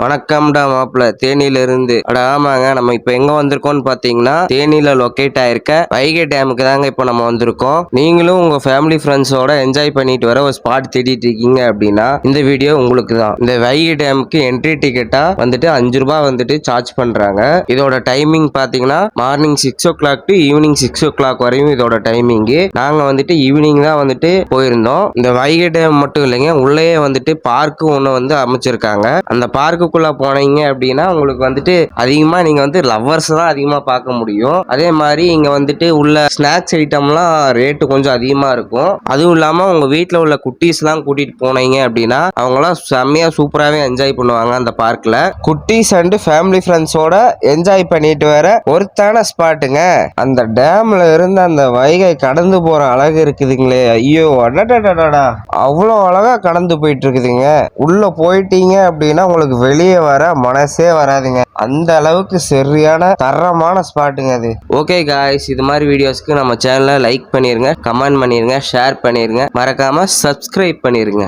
வணக்கம்டா மாப்பிள்ள தேனியில இருந்து. ஆமாங்க, நம்ம இப்ப எங்க வந்திருக்கோம்னு பாத்தீங்கன்னா தேனியில லொக்கேட் ஆயிருக்க வைகை டேமுக்கு தாங்க இப்ப நம்ம வந்திருக்கோம். நீங்களும் உங்க ஃபேமிலி ஃப்ரெண்ட்ஸோட என்ஜாய் பண்ணிட்டு வர ஒரு ஸ்பாட் தேடிட்டு இருக்கீங்க அப்படின்னா இந்த வீடியோ உங்களுக்கு தான். இந்த வைகை டேமுக்கு என்ட்ரி டிக்கெட்டா வந்துட்டு 5 ரூபாய் வந்துட்டு சார்ஜ் பண்றாங்க. இதோட டைமிங் பாத்தீங்கன்னா morning 6 o'clock to evening 6 o'clock வரையும் இதோட டைமிங். நாங்க வந்துட்டு ஈவினிங் தான் வந்துட்டு போயிருந்தோம். இந்த வைகை டேம் மட்டும் இல்லைங்க, உள்ளே வந்துட்டு பார்க்கு ஒண்ணு வந்து அமைச்சிருக்காங்க. அந்த பார்க்குள்ள போனீங்க அப்படின்னா உங்களுக்கு வந்துட்டு அதிகமா நீங்க வந்து லவ்வர்ஸ் தான் அதிகமா பார்க்க முடியும். அதே மாதிரி இங்க வந்துட்டு உள்ள ஸ்நாக்ஸ் ஐட்டம்லாம் ரேட்டு கொஞ்சம் அதிகமா இருக்கும். அதுவும் இல்லாம உங்க வீட்டுல உள்ள குட்டீஸ் எல்லாம் கூட்டிட்டு போனீங்க அப்படின்னா அவங்கலாம் செம்மையா சூப்பராகவே என்ஜாய் பண்ணுவாங்க. அந்த பார்க்ல குட்டீஸ் அண்ட் ஃபேமிலி ஃப்ரெண்ட்ஸோட என்ஜாய் பண்ணிட்டு வர ஒருத்தான ஸ்பாட்டுங்க. அந்த டேம்ல இருந்து அந்த வைகை கடந்து போற அழகு இருக்குதுங்களே, ஐயோ அடடடடா, அவ்வளோ அழகா கடந்து போயிட்டு இருக்குதுங்க. உள்ள போயிட்டீங்க அப்படின்னா உங்களுக்கு வெளியே வர மனசே வராதுங்க. அந்த அளவுக்கு சரியான தரமான ஸ்பாட்டுங்க அது. ஓகே காய்ஸ், இது மாதிரி வீடியோஸ்க்கு நம்ம சேனலை லைக் பண்ணிருங்க, கமெண்ட் பண்ணிருங்க, ஷேர் பண்ணிருங்க, மறக்காம சப்ஸ்கிரைப் பண்ணிருங்க.